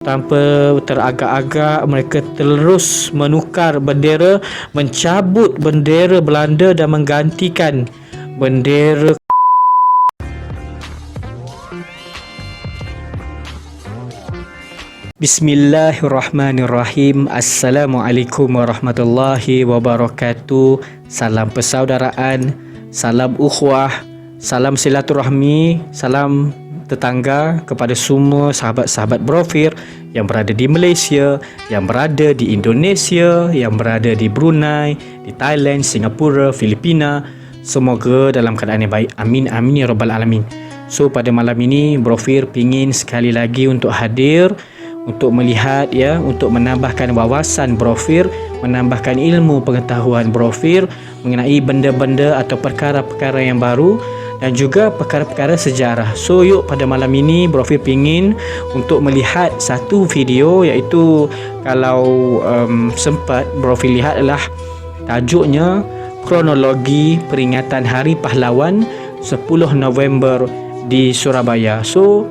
Tanpa teragak-agak, mereka terus menukar bendera, mencabut bendera Belanda dan menggantikan bendera. Bismillahirrahmanirrahim. Assalamualaikum warahmatullahi wabarakatuh. Salam persaudaraan, salam ukhuwah, salam silaturahmi, salam tetangga kepada semua sahabat-sahabat Brofir yang berada di Malaysia, yang berada di Indonesia, yang berada di Brunei, di Thailand, Singapura, Filipina. Semoga dalam keadaan yang baik. Amin amin ya rabbal alamin. So pada malam ini Brofir pingin sekali lagi untuk hadir untuk melihat untuk menambahkan wawasan Brofir, menambahkan ilmu pengetahuan Brofir mengenai benda-benda atau perkara-perkara yang baru dan juga perkara-perkara sejarah. So yuk pada malam ini Brofir pingin untuk melihat satu video, iaitu kalau sempat Brofir lihat adalah tajuknya kronologi peringatan Hari Pahlawan 10 November di Surabaya. So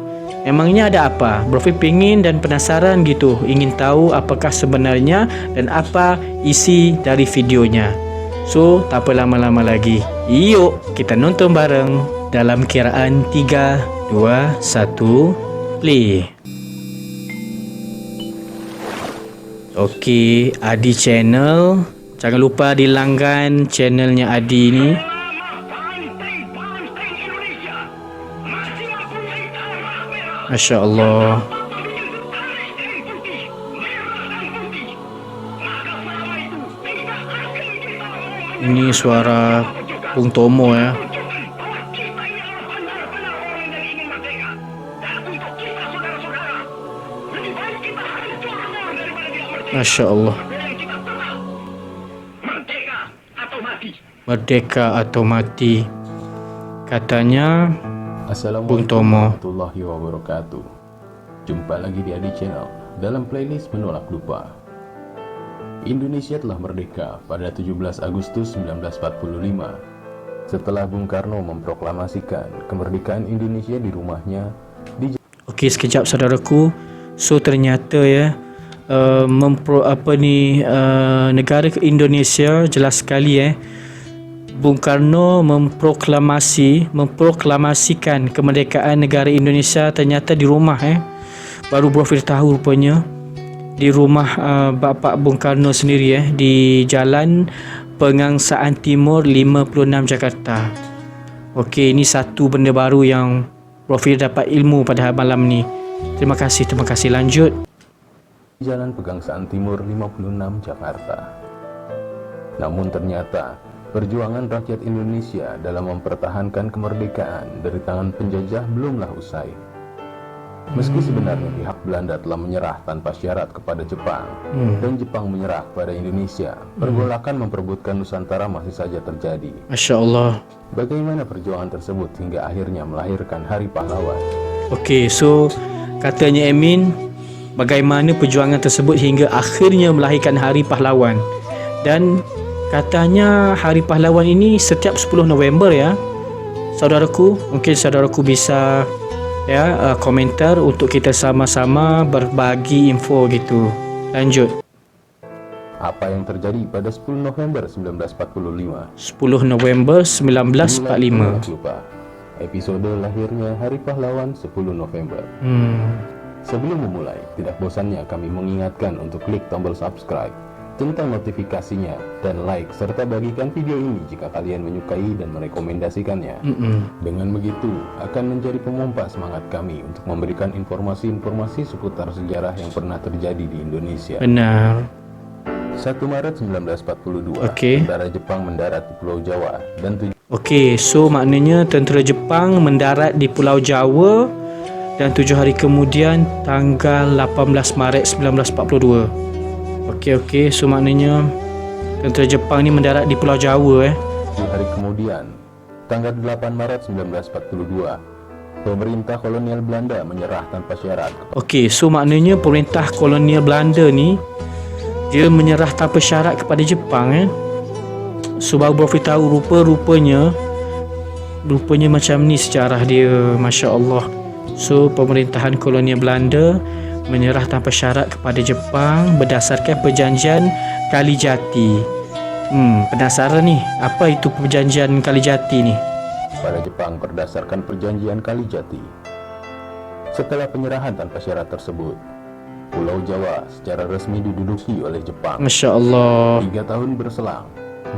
emangnya ada apa? Brofir pingin dan penasaran gitu, ingin tahu apakah sebenarnya dan apa isi dari videonya. So tak apa lama-lama lagi, yuk kita nonton bareng dalam kiraan 3, 2, 1, play. Okey, Adi Channel, jangan lupa dilanggan channelnya Adi ni. Masya Allah. Ini suara Bung Tomo ya. Masya Allah. Merdeka atau mati, katanya Bung Tomo. Assalamualaikum warahmatullahi wabarakatuh. Jumpa lagi di Adi Channel dalam playlist Menolak Lupa. Indonesia telah merdeka pada 17 Agustus 1945 setelah Bung Karno memproklamasikan kemerdekaan Indonesia di rumahnya di... Okey, sekejap saudaraku. So ternyata negara Indonesia jelas sekali Bung Karno memproklamasikan kemerdekaan negara Indonesia ternyata di rumah Baru Brofir tahu rupanya di rumah Bapak Bung Karno sendiri di Jalan Pengangsaan Timur 56 Jakarta. Okey, ini satu benda baru yang Brofir dapat ilmu pada malam ni. Terima kasih. Lanjut. Jalan Pengangsaan Timur 56 Jakarta. Namun ternyata perjuangan rakyat Indonesia dalam mempertahankan kemerdekaan dari tangan penjajah belumlah usai. Meski sebenarnya pihak Belanda telah menyerah tanpa syarat kepada Jepang dan Jepang menyerah kepada Indonesia, pergolakan memperebutkan Nusantara masih saja terjadi. Masya Allah. Bagaimana perjuangan tersebut hingga akhirnya melahirkan Hari Pahlawan? Okey, so katanya Emin, bagaimana perjuangan tersebut hingga akhirnya melahirkan Hari Pahlawan. Dan katanya Hari Pahlawan ini setiap 10 November saudaraku. Mungkin saudaraku bisa komentar untuk kita sama-sama berbagi info gitu. Lanjut. Apa yang terjadi pada 10 November 1945? 10 November 1945. Lupa. Episode lahirnya Hari Pahlawan 10 November. Sebelum memulai, tidak bosannya kami mengingatkan untuk klik tombol subscribe, centang notifikasinya, dan like, serta bagikan video ini jika kalian menyukai dan merekomendasikannya. Dengan begitu, akan menjadi pemompa semangat kami untuk memberikan informasi-informasi seputar sejarah yang pernah terjadi di Indonesia. Benar. 1 Maret 1942, Okey. tentara Jepang mendarat di Pulau Jawa dan Okey, so maknanya tentera Jepang mendarat di Pulau Jawa dan 7 hari kemudian tanggal 18 Maret 1942. Okey, so maknanya tentera Jepang ni mendarat di Pulau Jawa 7 hari kemudian, tanggal 8 Maret 1942, pemerintah kolonial Belanda menyerah tanpa syarat. Okey, so maknanya pemerintah kolonial Belanda ni dia menyerah tanpa syarat kepada Jepang So baru Brofir tahu rupanya macam ni sejarah dia. Masya Allah. So pemerintahan kolonial Belanda menyerah tanpa syarat kepada Jepang berdasarkan perjanjian Kalijati. Penasaran nih, apa itu perjanjian Kalijati nih? Pada Jepang berdasarkan perjanjian Kalijati. Setelah penyerahan tanpa syarat tersebut, Pulau Jawa secara resmi diduduki oleh Jepang. Masya Allah. 3 tahun berselang,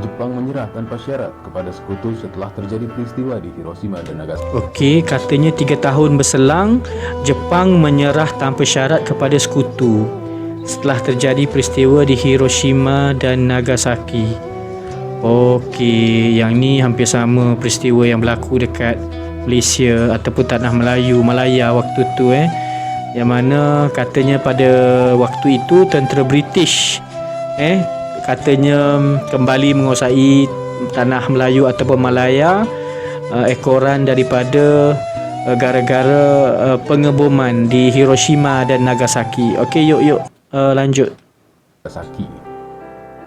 Jepang menyerah tanpa syarat kepada sekutu setelah terjadi peristiwa di Hiroshima dan Nagasaki. Okey, katanya 3 tahun berselang, Jepang menyerah tanpa syarat kepada sekutu setelah terjadi peristiwa di Hiroshima dan Nagasaki. Okey, yang ni hampir sama peristiwa yang berlaku dekat Malaysia ataupun tanah Malaya waktu tu yang mana katanya pada waktu itu tentera British katanya kembali menguasai tanah Melayu ataupun Malaya ekoran daripada gara-gara pengeboman di Hiroshima dan Nagasaki. Okey, yuk lanjut. Nagasaki.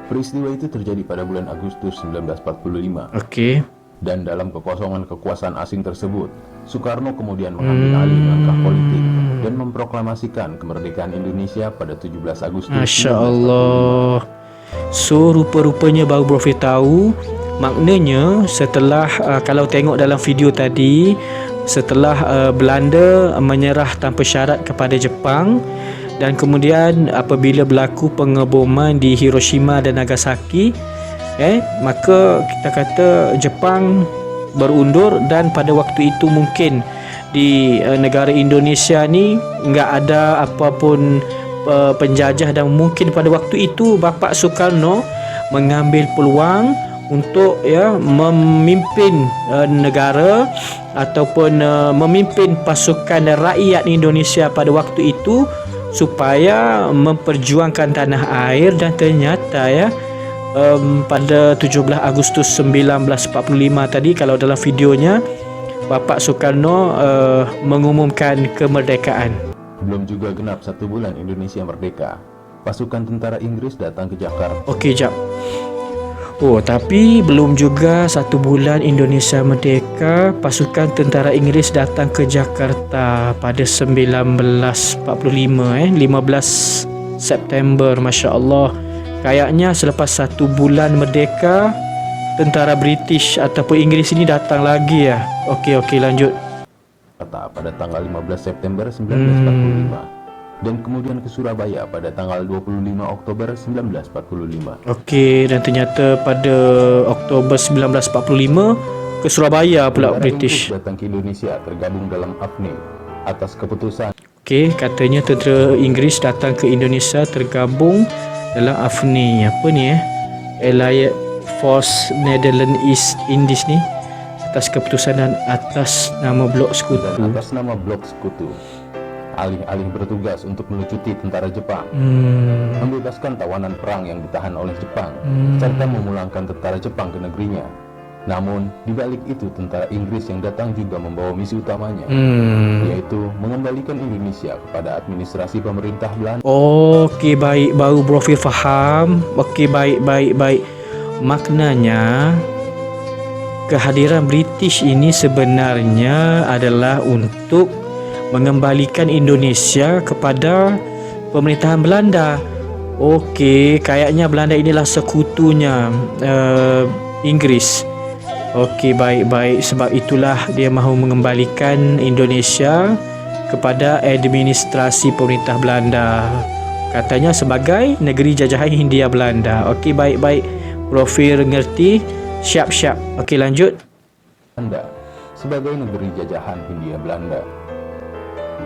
Peristiwa itu terjadi pada bulan Agustus 1945. Okey. Dan dalam kekosongan kekuasaan asing tersebut, Soekarno kemudian mengambil alih langkah politik dan memproklamasikan kemerdekaan Indonesia pada 17 Agustus. Masya Allah. So rupa-rupanya baru Bro Fir tahu, maknanya setelah kalau tengok dalam video tadi, setelah Belanda menyerah tanpa syarat kepada Jepang, dan kemudian apabila berlaku pengeboman di Hiroshima dan Nagasaki, maka kita kata Jepang berundur, dan pada waktu itu mungkin di negara Indonesia ni enggak ada apapun penjajah, dan mungkin pada waktu itu Bapak Soekarno mengambil peluang untuk memimpin negara ataupun memimpin pasukan rakyat Indonesia pada waktu itu supaya memperjuangkan tanah air. Dan ternyata pada 17 Agustus 1945 tadi, kalau dalam videonya Bapak Soekarno mengumumkan kemerdekaan. Belum juga genap 1 bulan Indonesia merdeka, pasukan tentara Inggris datang ke Jakarta. Okey, jap. Oh, tapi belum juga 1 bulan Indonesia merdeka, pasukan tentara Inggris datang ke Jakarta pada 1945, 15 September. Masya Allah. Kayaknya selepas 1 bulan merdeka, tentara British ataupun Inggris ini datang lagi ya. Okey, lanjut. Pada tanggal 15 September 1945 dan kemudian ke Surabaya pada tanggal 25 Oktober 1945. Okey, dan ternyata pada Oktober 1945 ke Surabaya pula British datang ke Indonesia tergabung dalam AFNI atas keputusan. Okey, katanya tentera Inggris datang ke Indonesia tergabung dalam AFNI. Apa ni Allied Force Netherlands East Indies ni, atas keputusan dan atas nama blok sekutu. Dan atas nama blok sekutu, alih-alih bertugas untuk melucuti tentara Jepang, membebaskan tawanan perang yang ditahan oleh Jepang, serta memulangkan tentara Jepang ke negerinya. Namun, di balik itu tentara Inggris yang datang juga membawa misi utamanya, yaitu mengembalikan Indonesia kepada administrasi pemerintah Belanda. Okey, baik, baru Bro Fir faham. Okey, baik. Maknanya kehadiran British ini sebenarnya adalah untuk mengembalikan Indonesia kepada pemerintahan Belanda. Okey, kayaknya Belanda inilah sekutunya Inggris. Okey, baik. Sebab itulah dia mahu mengembalikan Indonesia kepada administrasi pemerintah Belanda. Katanya sebagai negeri jajahan Hindia Belanda. Okey, baik. Bro Fir ngerti. Siap. Okey, lanjut. Belanda sebagai negeri jajahan Hindia Belanda.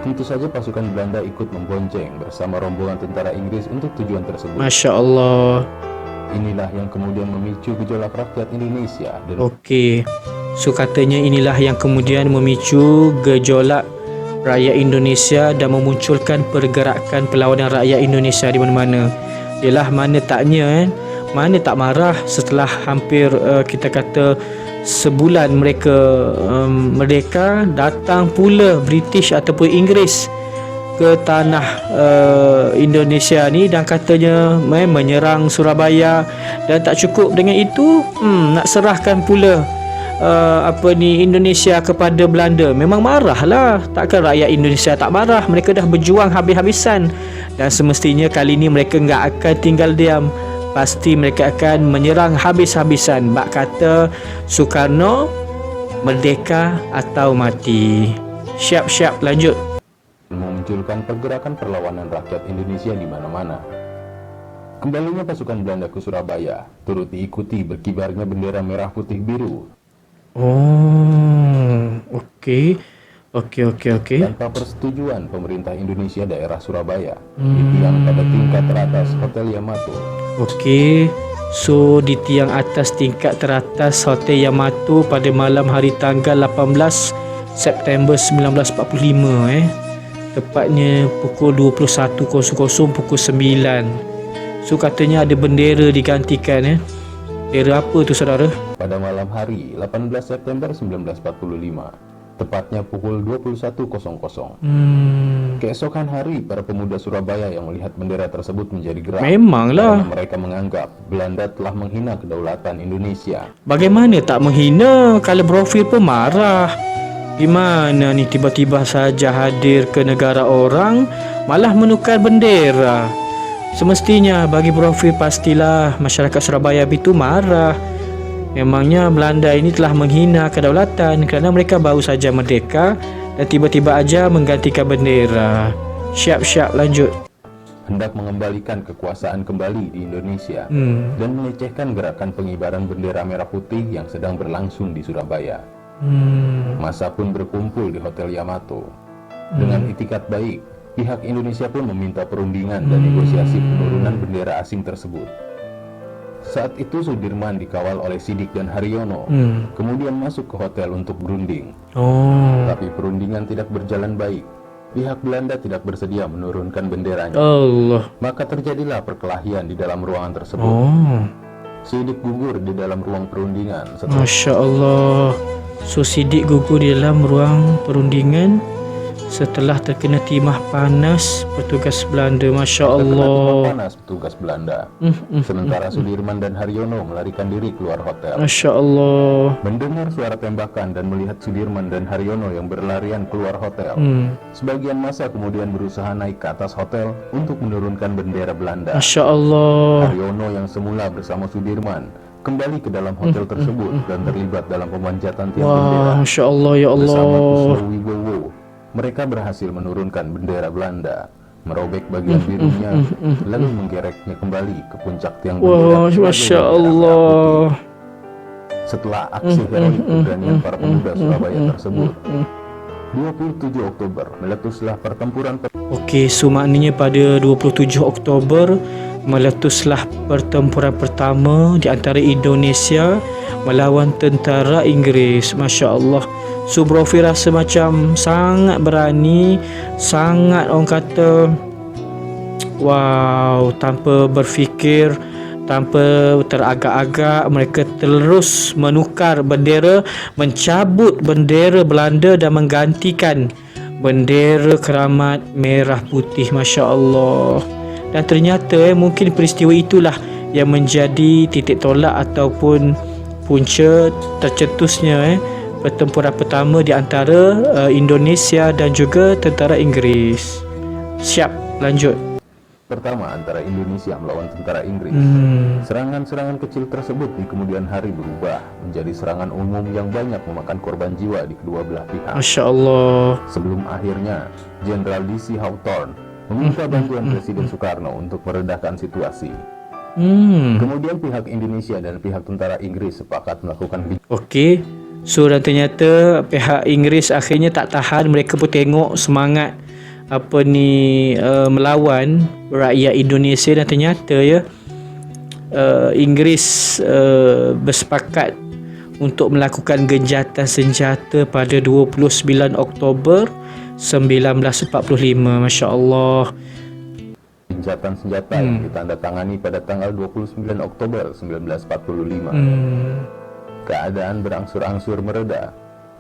Tentu saja pasukan Belanda ikut membonceng bersama rombongan tentara Inggris untuk tujuan tersebut. Masya Allah. Inilah yang kemudian memicu gejolak rakyat Indonesia. Okey, so katanya inilah yang kemudian memicu gejolak rakyat Indonesia dan memunculkan pergerakan perlawanan rakyat Indonesia di mana-mana. Yalah, mana tak marah setelah hampir kita kata sebulan mereka merdeka, datang pula British ataupun Inggris ke tanah Indonesia ni dan katanya menyerang Surabaya, dan tak cukup dengan itu nak serahkan pula Indonesia kepada Belanda, memang marahlah. Takkan rakyat Indonesia tak marah? Mereka dah berjuang habis-habisan, dan semestinya kali ini mereka enggak akan tinggal diam. Pasti mereka akan menyerang habis-habisan. Bak kata Soekarno, merdeka atau mati. Siap-siap, lanjut. Memunculkan pergerakan perlawanan rakyat Indonesia di mana-mana. Kembalinya pasukan Belanda ke Surabaya turut diikuti berkibarnya bendera merah putih biru. Okey. Tanpa persetujuan pemerintah Indonesia daerah Surabaya, ditiang pada tingkat teratas Hotel Yamato. Okey. So di tiang atas tingkat teratas Hotel Yamato pada malam hari tanggal 18 September 1945 tepatnya pukul 21.00 pukul 9. So katanya ada bendera digantikan. Bendera apa tu saudara? Pada malam hari 18 September 1945, tepatnya pukul 21.00. Keesokan hari, para pemuda Surabaya yang melihat bendera tersebut menjadi geram. Memanglah. Karena mereka menganggap Belanda telah menghina kedaulatan Indonesia. Bagaimana tak menghina kalau profil pun marah? Gimana ni tiba-tiba saja hadir ke negara orang malah menukar bendera? Semestinya bagi profil pastilah masyarakat Surabaya itu marah. Memangnya Belanda ini telah menghina kedaulatan kerana mereka baru saja merdeka dan tiba-tiba aja menggantikan bendera. Siap-siap, lanjut. Hendak mengembalikan kekuasaan kembali di Indonesia dan melecehkan gerakan pengibaran bendera merah putih yang sedang berlangsung di Surabaya. Massa pun berkumpul di Hotel Yamato. Dengan itikat baik, pihak Indonesia pun meminta perundingan dan negosiasi penurunan bendera asing tersebut. Saat itu Sudirman dikawal oleh Sidik dan Haryono, kemudian masuk ke hotel untuk berunding. Tapi perundingan tidak berjalan baik. Pihak Belanda tidak bersedia menurunkan benderanya. Maka terjadilah perkelahian di dalam ruangan tersebut. Sidik gugur di dalam ruang perundingan. Masya Allah. So Sidik gugur di dalam ruang perundingan setelah terkena timah panas petugas Belanda. Masya Allah. Panas petugas Belanda. Sementara Sudirman dan Haryono melarikan diri keluar hotel. Masya Allah. Mendengar suara tembakan dan melihat Sudirman dan Haryono yang berlarian keluar hotel, sebagian massa kemudian berusaha naik ke atas hotel untuk menurunkan bendera Belanda. Masya Allah. Haryono yang semula bersama Sudirman kembali ke dalam hotel tersebut dan terlibat dalam pemanjatan tiang bendera. Masya Allah, ya Bersama Allah. Kusno Wibowo, mereka berhasil menurunkan bendera Belanda, merobek bagian birunya, lalu menggereknya kembali ke puncak tiang bendera. Masya Allah. Setelah aksi heroik keberanian para pemuda Surabaya tersebut, 27 Oktober meletuslah pertempuran. Okey, so maknanya pada 27 Oktober meletuslah pertempuran pertama di antara Indonesia melawan tentera Inggeris. Masya Allah. So Profi rasa macam sangat berani, sangat orang kata wow, tanpa berfikir, tanpa teragak-agak, mereka terus menukar bendera, mencabut bendera Belanda dan menggantikan bendera keramat merah putih. Masya Allah. Dan ternyata mungkin peristiwa itulah yang menjadi titik tolak ataupun punca tercetusnya pertempuran pertama di antara Indonesia dan juga tentera Inggeris. Siap, lanjut. Pertama antara Indonesia melawan tentara Inggris. Serangan-serangan kecil tersebut di kemudian hari berubah menjadi serangan umum yang banyak memakan korban jiwa di kedua belah pihak. Masya Allah. Sebelum akhirnya Jenderal D.C. Hawthorne meminta bantuan Presiden Soekarno untuk meredakan situasi. Kemudian pihak Indonesia dan pihak tentara Inggris sepakat melakukan. Okey. So dan ternyata pihak Inggris akhirnya tak tahan, mereka pun tengok semangat melawan rakyat Indonesia dan ternyata Inggris bersepakat untuk melakukan genjatan senjata pada 29 Oktober 1945. Masya Allah. Genjatan senjata yang ditandatangani pada tanggal 29 Oktober 1945. Keadaan berangsur-angsur mereda.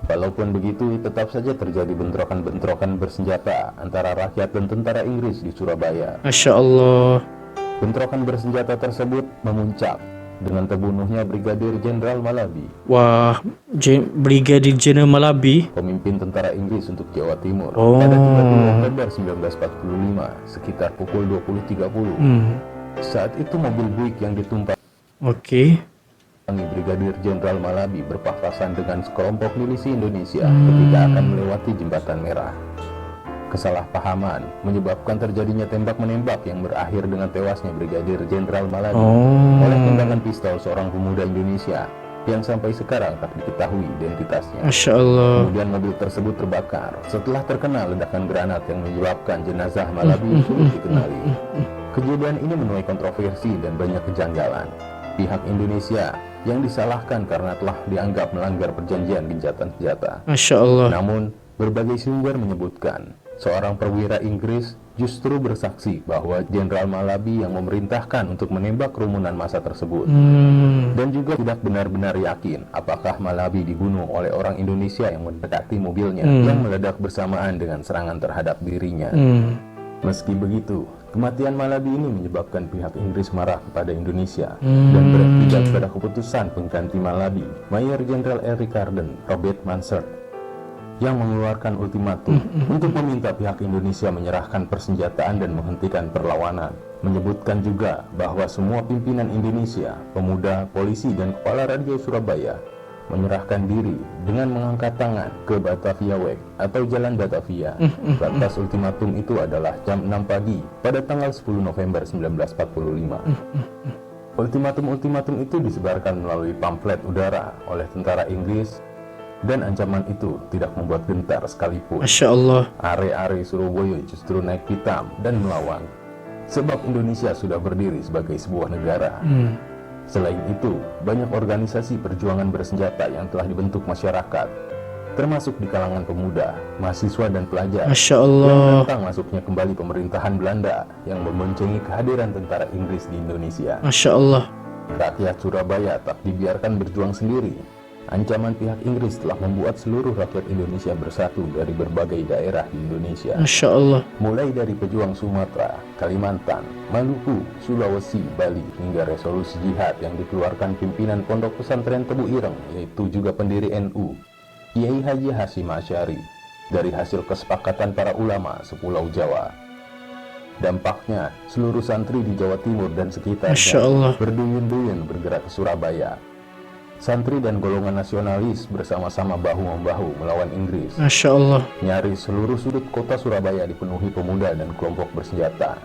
Walaupun begitu, tetap saja terjadi bentrokan-bentrokan bersenjata antara rakyat dan tentara Inggris di Surabaya. Masya Allah. Bentrokan bersenjata tersebut memuncak dengan terbunuhnya Brigadir Jenderal Malabi, Wah, Brigadir Jenderal Malabi. pemimpin tentara Inggris untuk Jawa Timur, Oh. pada 30 Oktober 1945 sekitar pukul 20.30. Saat itu mobil Buick yang ditumpangi Oke. Brigadir Jenderal Malabi berpapasan dengan sekelompok milisi Indonesia ketika akan melewati Jembatan Merah. Kesalahpahaman menyebabkan terjadinya tembak-menembak yang berakhir dengan tewasnya Brigadir Jenderal Malabi oleh tembakan pistol seorang pemuda Indonesia yang sampai sekarang tak diketahui identitasnya. Masya Allah. Kemudian mobil tersebut terbakar setelah terkena ledakan granat yang menyebabkan jenazah Malabi sulit dikenali. Kejadian ini menuai kontroversi dan banyak kejanggalan. Pihak Indonesia yang disalahkan karena telah dianggap melanggar perjanjian gencatan senjata. Masya Allah. Namun, berbagai sumber menyebutkan seorang perwira Inggris justru bersaksi bahwa Jenderal Malabi yang memerintahkan untuk menembak kerumunan massa tersebut, dan juga tidak benar-benar yakin apakah Malabi dibunuh oleh orang Indonesia yang mendekati mobilnya yang meledak bersamaan dengan serangan terhadap dirinya. Meski begitu, kematian Malabi ini menyebabkan pihak Inggris marah kepada Indonesia dan berpihak pada keputusan pengganti Malabi, Mayor Jenderal Eric Carden, Robert Mansard, yang mengeluarkan ultimatum untuk meminta pihak Indonesia menyerahkan persenjataan dan menghentikan perlawanan. Menyebutkan juga bahwa semua pimpinan Indonesia, pemuda, polisi, dan kepala radio Surabaya menyerahkan diri dengan mengangkat tangan ke Batavia Weg atau Jalan Batavia. Batas ultimatum itu adalah jam 6 pagi pada tanggal 10 November 1945. Ultimatum-ultimatum itu disebarkan melalui pamflet udara oleh tentara Inggris, dan ancaman itu tidak membuat gentar sekalipun. Masya Allah. Are-are Surabaya justru naik pitam dan melawan, sebab Indonesia sudah berdiri sebagai sebuah negara. Selain itu, banyak organisasi perjuangan bersenjata yang telah dibentuk masyarakat, termasuk di kalangan pemuda, mahasiswa, dan pelajar, Masya yang Allah. menentang masuknya kembali pemerintahan Belanda yang memboncengi kehadiran tentara Inggris di Indonesia. Masya Allah. Rakyat Surabaya tak dibiarkan berjuang sendiri. Ancaman pihak Inggris telah membuat seluruh rakyat Indonesia bersatu dari berbagai daerah di Indonesia, Masya Allah. mulai dari pejuang Sumatera, Kalimantan, Maluku, Sulawesi, Bali, hingga resolusi jihad yang dikeluarkan pimpinan Pondok Pesantren Tebu Ireng, yaitu juga pendiri NU, Kiai Haji Hasyim Asy'ari, dari hasil kesepakatan para ulama sepulau Jawa. Dampaknya, seluruh santri di Jawa Timur dan Masya sekitarnya Allah. berduyun-duyun bergerak ke Surabaya. Santri dan golongan nasionalis bersama-sama bahu-membahu melawan Inggris. Masya Allah. Nyaris seluruh sudut kota Surabaya dipenuhi pemuda dan kelompok bersenjata.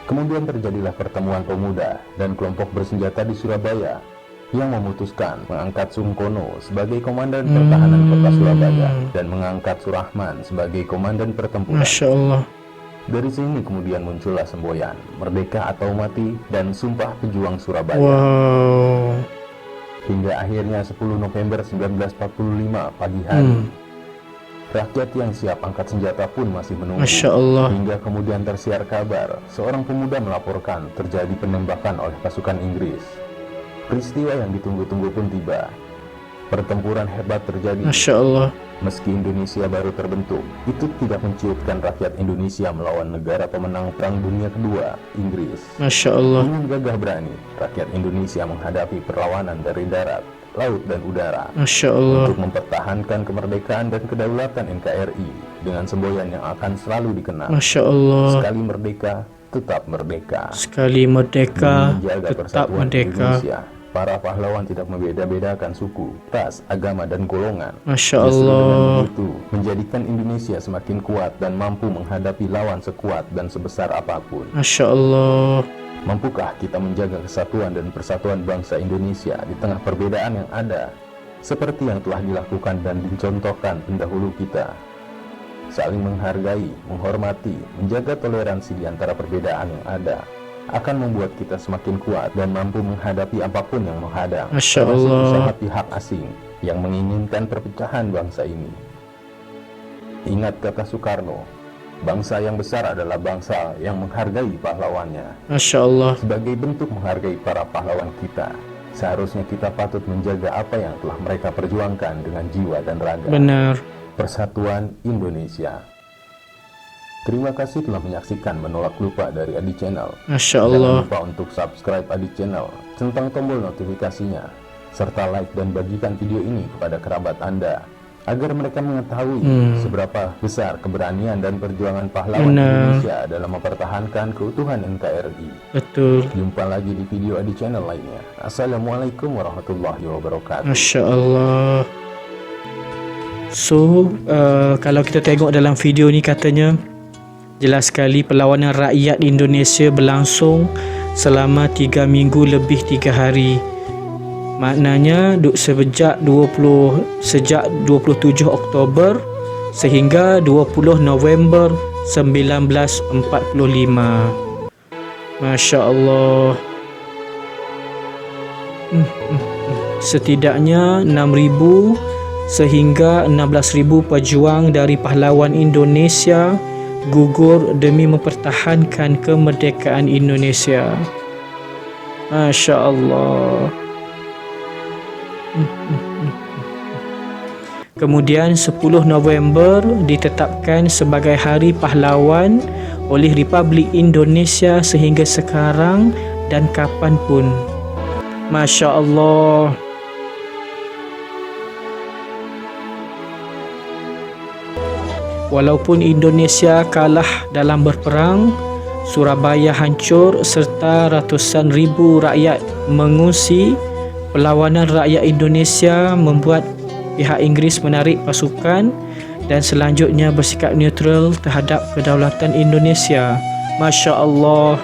Kemudian terjadilah pertemuan pemuda dan kelompok bersenjata di Surabaya yang memutuskan mengangkat Sungkono sebagai komandan pertahanan kota Surabaya dan mengangkat Surahman sebagai komandan pertempuran. Masya Allah. Dari sini kemudian muncullah semboyan Merdeka atau Mati dan Sumpah Pejuang Surabaya. Wow. Hingga akhirnya 10 November 1945 pagi hari, rakyat yang siap angkat senjata pun masih menunggu. Masya Allah. Hingga kemudian tersiar kabar, seorang pemuda melaporkan terjadi penembakan oleh pasukan Inggris. Peristiwa yang ditunggu-tunggu pun tiba. Pertempuran hebat terjadi. Masya Allah. Meski Indonesia baru terbentuk, itu tidak menciutkan rakyat Indonesia melawan negara pemenang Perang Dunia Kedua, Inggris. Masya Allah. Dengan gagah berani, rakyat Indonesia menghadapi perlawanan dari darat, laut, dan udara Masya Allah. untuk mempertahankan kemerdekaan dan kedaulatan NKRI dengan semboyan yang akan selalu dikenang. Masya Allah. Sekali merdeka, tetap merdeka. Sekali merdeka, Menjaga tetap persatuan merdeka. Indonesia. Para pahlawan tidak membeda-bedakan suku, ras, agama, dan golongan. Masya Justru dengan Allah. begitu, menjadikan Indonesia semakin kuat dan mampu menghadapi lawan sekuat dan sebesar apapun. Masya Allah. Mampukah kita menjaga kesatuan dan persatuan bangsa Indonesia di tengah perbedaan yang ada, seperti yang telah dilakukan dan dicontohkan pendahulu kita? Saling menghargai, menghormati, menjaga toleransi di antara perbedaan yang ada akan membuat kita semakin kuat dan mampu menghadapi apapun yang menghadang, Masya termasuk Allah. usaha pihak asing yang menginginkan perpecahan bangsa ini. Ingat kata Soekarno, bangsa yang besar adalah bangsa yang menghargai pahlawannya. Masya Allah. Sebagai bentuk menghargai para pahlawan kita, seharusnya kita patut menjaga apa yang telah mereka perjuangkan dengan jiwa dan raga. Benar. Persatuan Indonesia. Terima kasih telah menyaksikan Menolak Lupa dari Adi Channel. Masya Jangan Allah. lupa untuk subscribe Adi Channel, centang tombol notifikasinya, serta like dan bagikan video ini kepada kerabat Anda, agar mereka mengetahui seberapa besar keberanian dan perjuangan pahlawan Indonesia dalam mempertahankan keutuhan NKRI. Betul. Jumpa lagi di video Adi Channel lainnya. Assalamualaikum warahmatullahi wabarakatuh. Masya Allah. So, kalau kita tengok dalam video ni katanya jelas sekali perlawanan rakyat Indonesia berlangsung selama 3 minggu lebih 3 hari. Maknanya sejak 27 Oktober sehingga 20 November 1945. Masya Allah. Setidaknya 6,000 sehingga 16,000 pejuang dari pahlawan Indonesia gugur demi mempertahankan kemerdekaan Indonesia. Masya Allah. Kemudian 10 November ditetapkan sebagai Hari Pahlawan oleh Republik Indonesia sehingga sekarang dan kapanpun. Masya Allah. Walaupun Indonesia kalah dalam berperang, Surabaya hancur serta ratusan ribu rakyat mengungsi, perlawanan rakyat Indonesia membuat pihak Inggeris menarik pasukan dan selanjutnya bersikap neutral terhadap kedaulatan Indonesia. Masya Allah.